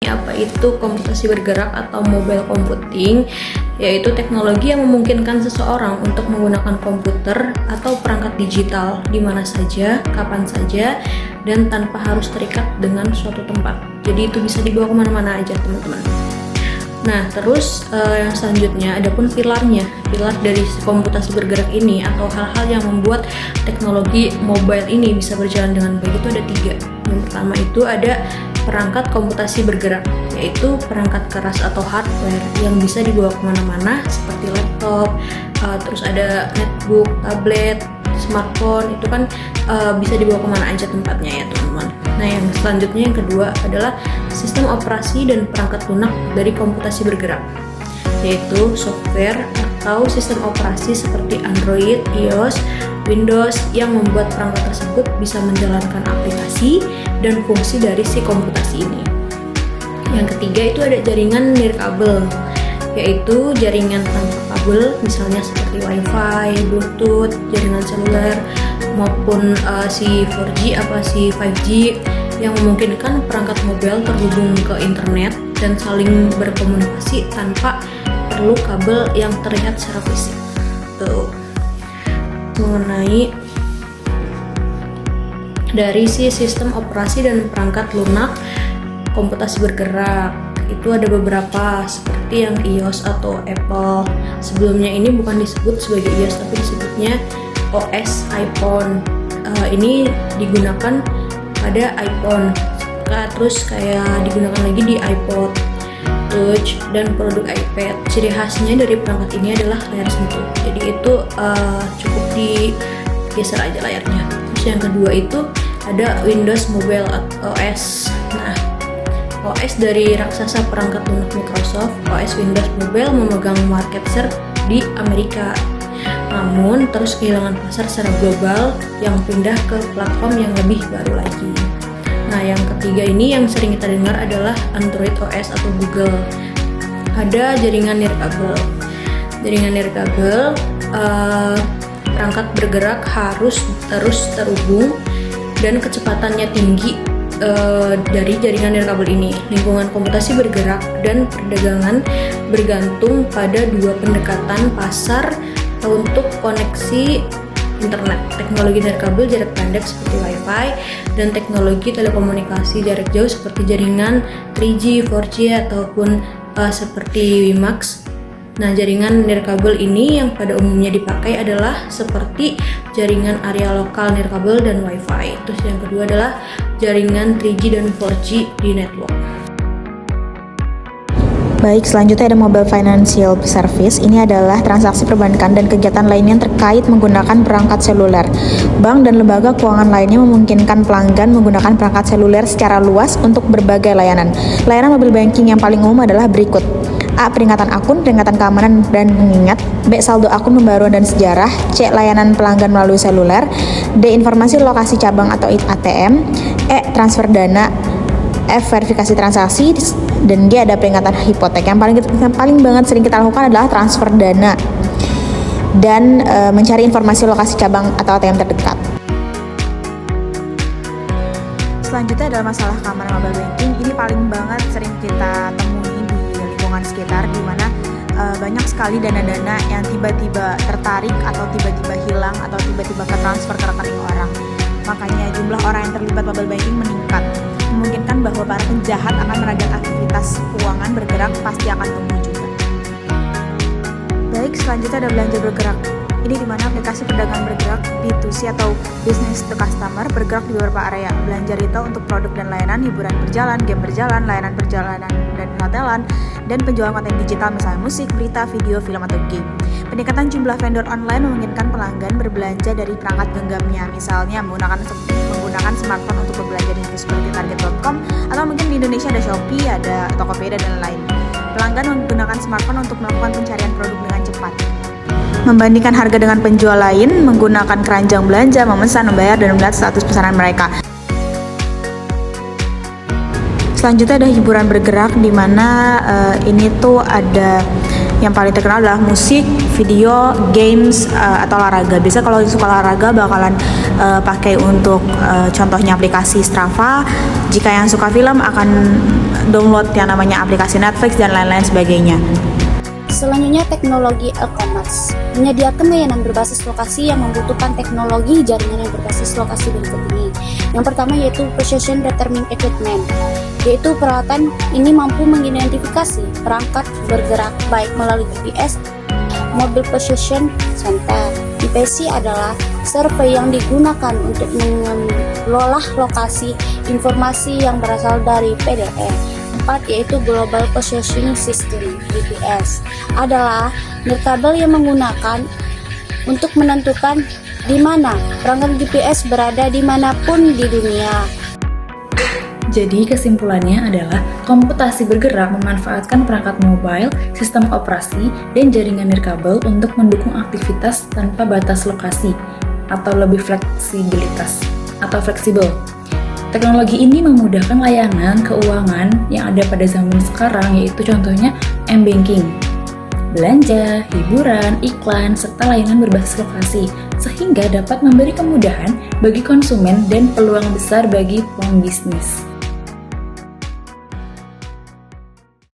Apa itu komputasi bergerak atau mobile computing, yaitu teknologi yang memungkinkan seseorang untuk menggunakan komputer atau perangkat digital di mana saja, kapan saja, dan tanpa harus terikat dengan suatu tempat. Jadi itu bisa dibawa kemana-mana aja teman-teman. Nah terus yang selanjutnya ada pun pilar dari komputasi bergerak ini atau hal-hal yang membuat teknologi mobile ini bisa berjalan dengan baik itu ada 3. Yang pertama itu ada perangkat komputasi bergerak, yaitu perangkat keras atau hardware yang bisa dibawa kemana-mana seperti laptop, terus ada netbook, tablet, smartphone, itu kan bisa dibawa kemana aja tempatnya ya teman-teman. Nah yang selanjutnya yang kedua adalah sistem operasi dan perangkat lunak dari komputasi bergerak, yaitu software atau sistem operasi seperti Android, iOS, Windows yang membuat perangkat tersebut bisa menjalankan aplikasi dan fungsi dari si komputasi ini. Yang ketiga itu ada jaringan nirkabel, yaitu jaringan tanpa kabel, misalnya seperti WiFi, Bluetooth, jaringan seluler, maupun si 4G si 5G yang memungkinkan perangkat mobile terhubung ke internet dan saling berkomunikasi tanpa perlu kabel yang terlihat secara fisik. Tuh. Mengenai dari si sistem operasi dan perangkat lunak komputasi bergerak itu ada beberapa seperti yang iOS atau Apple. Sebelumnya ini bukan disebut sebagai iOS tapi disebutnya OS iPhone. Ini digunakan pada iPhone, terus kayak digunakan lagi di iPod Touch dan produk iPad. Ciri khasnya dari perangkat ini adalah layar sentuh, jadi itu cukup digeser aja layarnya. Terus yang kedua itu ada Windows Mobile OS. Nah, OS dari raksasa perangkat lunak Microsoft, OS Windows Mobile memegang market share di Amerika, namun terus kehilangan pasar secara global yang pindah ke platform yang lebih baru lagi. Nah yang ketiga ini yang sering kita dengar adalah Android OS atau Google. Ada jaringan nirkabel. Jaringan nirkabel, perangkat bergerak harus terus terhubung dan kecepatannya tinggi dari jaringan nirkabel ini. Lingkungan komputasi bergerak dan perdagangan bergantung pada 2 pendekatan pasar untuk koneksi internet, teknologi nirkabel jarak pendek seperti WiFi dan teknologi telekomunikasi jarak jauh seperti jaringan 3G, 4G ataupun seperti WiMAX. Nah, jaringan nirkabel ini yang pada umumnya dipakai adalah seperti jaringan area lokal nirkabel dan WiFi. Terus yang kedua adalah jaringan 3G dan 4G di network. Baik, selanjutnya ada mobile financial service. Ini adalah transaksi perbankan dan kegiatan lainnya yang terkait menggunakan perangkat seluler. Bank dan lembaga keuangan lainnya memungkinkan pelanggan menggunakan perangkat seluler secara luas untuk berbagai layanan. Layanan mobile banking yang paling umum adalah berikut. A. Peringatan akun, peringatan keamanan dan pengingat. B. Saldo akun pembaruan dan sejarah. C. Layanan pelanggan melalui seluler. D. Informasi lokasi cabang atau ATM. E. Transfer dana. F. Verifikasi transaksi. Dan G. Ada peringatan hipotek. Yang paling banget sering kita lakukan adalah transfer dana dan mencari informasi lokasi cabang atau ATM terdekat. Selanjutnya adalah masalah keamanan mobile banking. Ini paling banget sering kita temui di lingkungan sekitar, di mana banyak sekali dana-dana yang tiba-tiba tertarik atau tiba-tiba hilang atau tiba-tiba ke transfer ke rekening orang. Makanya jumlah orang yang terlibat mobile banking meningkat. Memungkinkan bahwa para penjahat akan merajat aktivitas keuangan bergerak pasti akan tumbuh juga. Baik, selanjutnya ada belanja bergerak. Ini di mana aplikasi perdagangan bergerak B2C atau business to customer bergerak di beberapa area. Belanja retail untuk produk dan layanan, hiburan berjalan, game berjalan, layanan perjalanan dan hotelan, dan penjualan konten digital misalnya musik, berita, video, film, atau game. Peningkatan jumlah vendor online memungkinkan pelanggan berbelanja dari perangkat genggamnya, misalnya menggunakan smartphone untuk berbelanja di seperti target.com, atau mungkin di Indonesia ada Shopee, ada Tokopedia, dan lain-lain. Pelanggan menggunakan smartphone untuk melakukan pencarian produk dengan cepat, membandingkan harga dengan penjual lain, menggunakan keranjang belanja, memesan, membayar, dan melihat status pesanan mereka. Selanjutnya ada hiburan bergerak, di mana ini tuh ada Yang paling terkenal adalah musik, video, games, atau olahraga. Biasanya kalau suka olahraga bakalan pakai untuk contohnya aplikasi Strava. Jika yang suka film akan download yang namanya aplikasi Netflix dan lain-lain sebagainya. Selanjutnya, teknologi e-commerce menyediakan layanan berbasis lokasi yang membutuhkan teknologi jaringan yang berbasis lokasi berikut ini. Yang pertama yaitu Precision Determining Equipment, yaitu peralatan ini mampu mengidentifikasi perangkat bergerak baik melalui GPS, Mobile Position Center. IPC adalah survei yang digunakan untuk mengelola lokasi informasi yang berasal dari PDE. 4 yaitu Global Positioning System GPS adalah nirkabel yang menggunakan untuk menentukan di mana perangkat GPS berada dimanapun di dunia. Jadi kesimpulannya adalah komputasi bergerak memanfaatkan perangkat mobile, sistem operasi, dan jaringan nirkabel untuk mendukung aktivitas tanpa batas lokasi atau lebih fleksibel. Teknologi ini memudahkan layanan keuangan yang ada pada zaman sekarang, yaitu contohnya m-banking, belanja, hiburan, iklan, serta layanan berbasis lokasi, sehingga dapat memberi kemudahan bagi konsumen dan peluang besar bagi pembisnis.